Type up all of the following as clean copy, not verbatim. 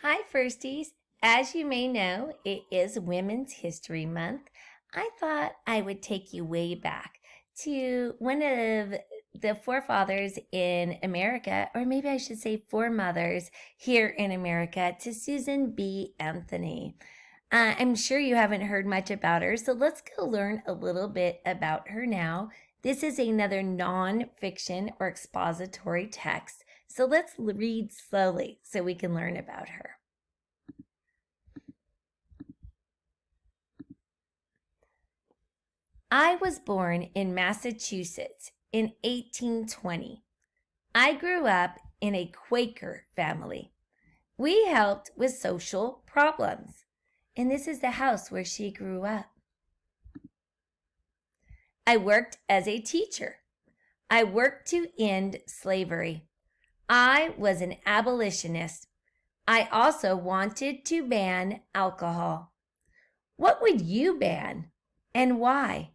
Hi, Firsties. As you may know, it is Women's History Month. I thought I would take you way back to one of the forefathers in America, or maybe I should say foremothers here in America, to Susan B. Anthony. I'm sure you haven't heard much about her, so let's go learn a little bit about her now. This is another non-fiction or expository text, so let's read slowly so we can learn about her. I was born in Massachusetts in 1820. I grew up in a Quaker family. We helped with social problems. And this is the house where she grew up. I worked as a teacher. I worked to end slavery. I was an abolitionist. I also wanted to ban alcohol. What would you ban and why?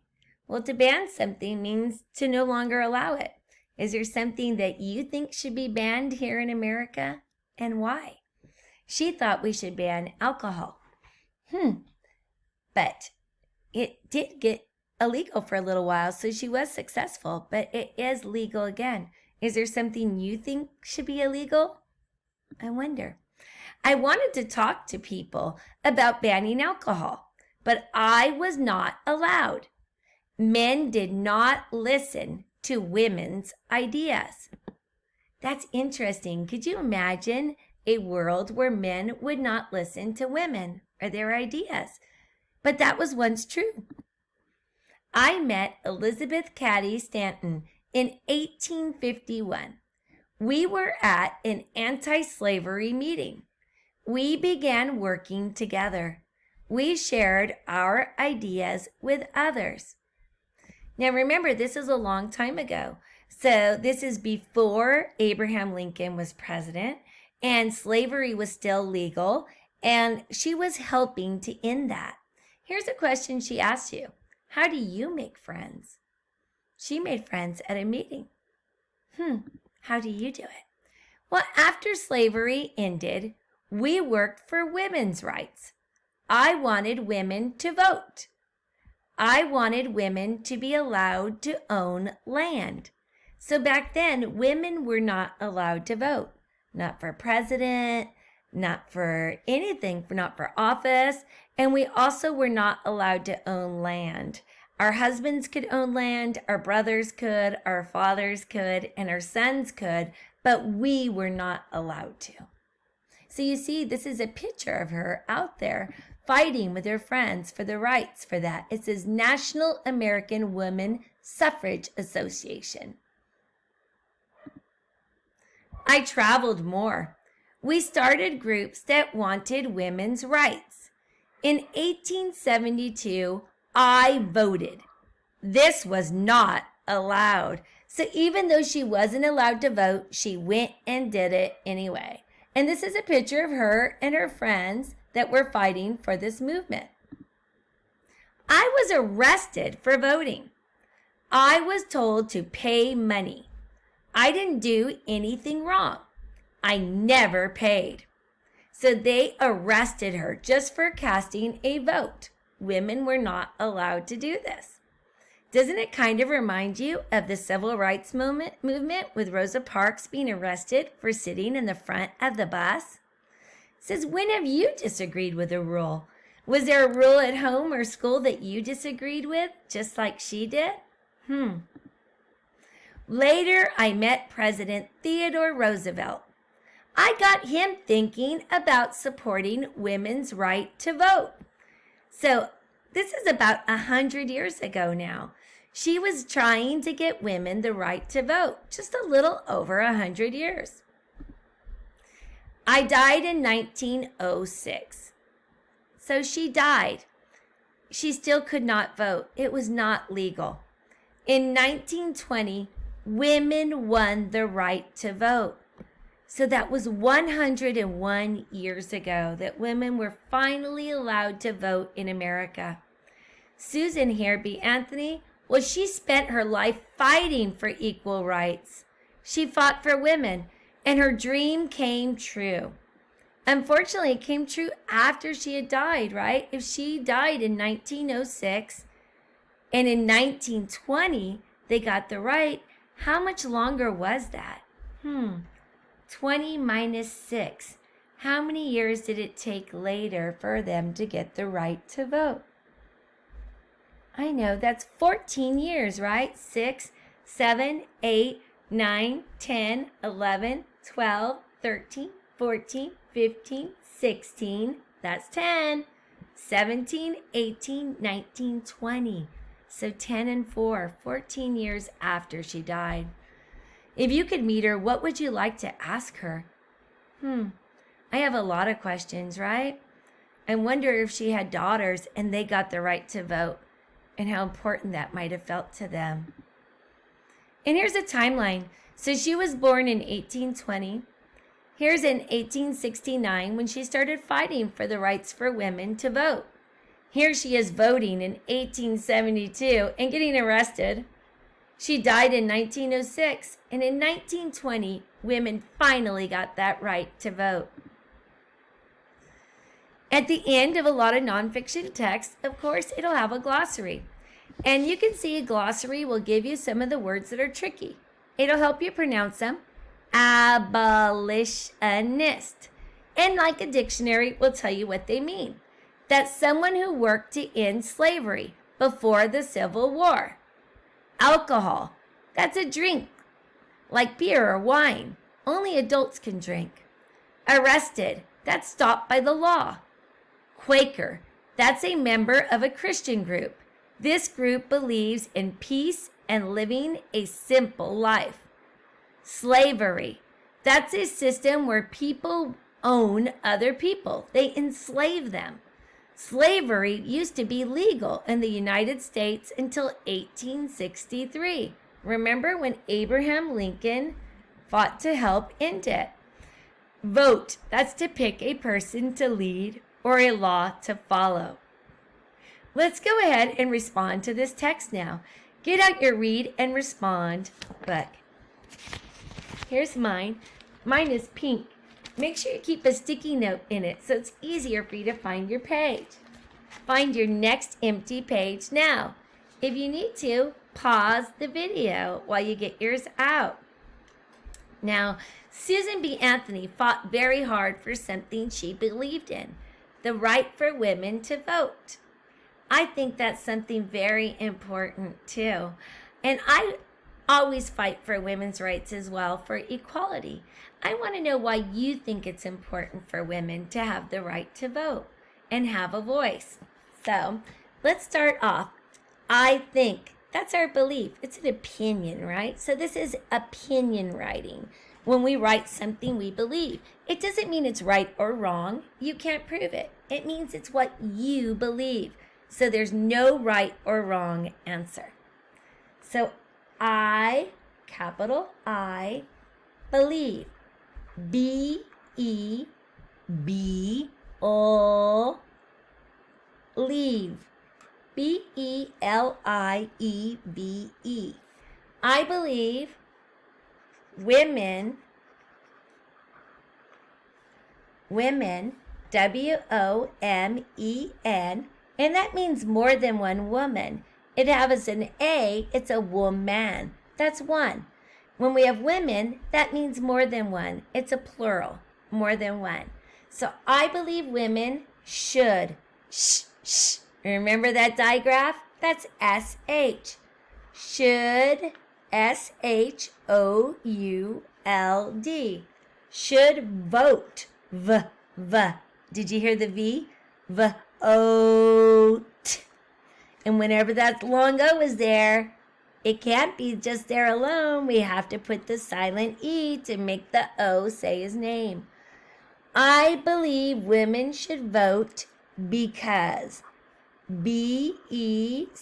Well, to ban something means to no longer allow it. Is there something that you think should be banned here in America and why? She thought we should ban alcohol. But it did get illegal for a little while, so she was successful, but it is legal again. Is there something you think should be illegal? I wonder. I wanted to talk to people about banning alcohol, but I was not allowed. Men did not listen to women's ideas. That's interesting. Could you imagine a world where men would not listen to women or their ideas? But that was once true. I met Elizabeth Cady Stanton in 1851. We were at an anti-slavery meeting. We began working together. We shared our ideas with others. Now remember, this is a long time ago. So this is before Abraham Lincoln was president and slavery was still legal, and she was helping to end that. Here's a question she asked you. How do you make friends? She made friends at a meeting. How do you do it? Well, after slavery ended, we worked for women's rights. I wanted women to vote. I wanted women to be allowed to own land. So back then, women were not allowed to vote. Not for president, not for anything, not for office. And we also were not allowed to own land. Our husbands could own land, our brothers could, our fathers could, and our sons could, but we were not allowed to. So you see, this is a picture of her out there fighting with her friends for the rights for that. It says National American Woman Suffrage Association. I traveled more. We started groups that wanted women's rights. In 1872, I voted. This was not allowed. So even though she wasn't allowed to vote, she went and did it anyway. And this is a picture of her and her friends that were fighting for this movement. I was arrested for voting. I was told to pay money. I didn't do anything wrong. I never paid. So they arrested her just for casting a vote. Women were not allowed to do this. Doesn't it kind of remind you of the civil rights movement with Rosa Parks being arrested for sitting in the front of the bus? It says, when have you disagreed with a rule? Was there a rule at home or school that you disagreed with, just like she did? Later, I met President Theodore Roosevelt. I got him thinking about supporting women's right to vote. So this is about 100 years ago now. She was trying to get women the right to vote, just a little over 100 years. I died in 1906. So she died. She still could not vote. It was not legal. In 1920, women won the right to vote. So that was 101 years ago that women were finally allowed to vote in America. Susan here, B. Anthony, well, she spent her life fighting for equal rights. She fought for women, and her dream came true. Unfortunately, it came true after she had died, right? If she died in 1906 and in 1920 they got the right, how much longer was that? 20 minus 6. How many years did it take later for them to get the right to vote? I know, that's 14 years, right? 6, 7, 8, 9, 10, 11, 12, 13, 14, 15, 16. That's 10. 17, 18, 19, 20. So 10 and 4, 14 years after she died. If you could meet her, what would you like to ask her? I have a lot of questions, right? I wonder if she had daughters and they got the right to vote and how important that might have felt to them. And here's a timeline. So she was born in 1820. Here's in 1869 when she started fighting for the rights for women to vote. Here she is voting in 1872 and getting arrested. She died in 1906, and in 1920, women finally got that right to vote. At the end of a lot of nonfiction text, of course, it'll have a glossary. And you can see a glossary will give you some of the words that are tricky. It'll help you pronounce them. Abolitionist. And like a dictionary, will tell you what they mean. That's someone who worked to end slavery before the Civil War. Alcohol. That's a drink, like beer or wine. Only adults can drink. Arrested. That's stopped by the law. Quaker. That's a member of a Christian group. This group believes in peace and living a simple life. Slavery. That's a system where people own other people. They enslave them. Slavery used to be legal in the United States until 1863. Remember when Abraham Lincoln fought to help end it? Vote. That's to pick a person to lead or a law to follow. Let's go ahead and respond to this text now. Get out your read and respond book. Here's mine. Mine is pink. Make sure you keep a sticky note in it so it's easier for you to find your page. Find your next empty page now. If you need to, pause the video while you get yours out. Now, Susan B. Anthony fought very hard for something she believed in, the right for women to vote. I think that's something very important too. And I always fight for women's rights as well, for equality. I want to know why you think it's important for women to have the right to vote and have a voice. So let's start off. I think. That's our belief. It's an opinion, right? So this is opinion writing. When we write something we believe, it doesn't mean it's right or wrong. You can't prove it. It means it's what you believe. So there's no right or wrong answer. So I, capital I, believe. B-E-B-O, leave. B-E-L-I-E-V-E. I believe women, W-O-M-E-N, and that means more than one woman. It has an A, it's a woman. That's one. When we have women, that means more than one. It's a plural, more than one. So I believe women should. Remember that digraph? That's S-H. Should, S-H-O-U-L-D. Should vote. V. Did you hear the V? Vote. And whenever that long O is there, it can't be just there alone. We have to put the silent E to make the O say his name. I believe women should vote because. B-E-C-A-U-S-E.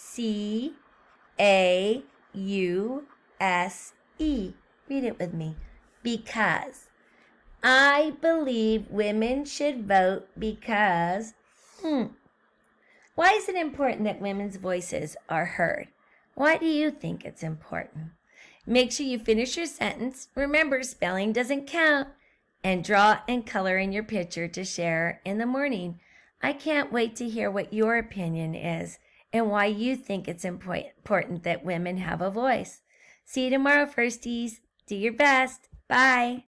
Read it with me. Because. I believe women should vote because. Why is it important that women's voices are heard? Why do you think it's important? Make sure you finish your sentence. Remember, spelling doesn't count. and draw and color in your picture to share in the morning. I can't wait to hear what your opinion is and why you think it's important that women have a voice. See you tomorrow, firsties. Do your best. Bye.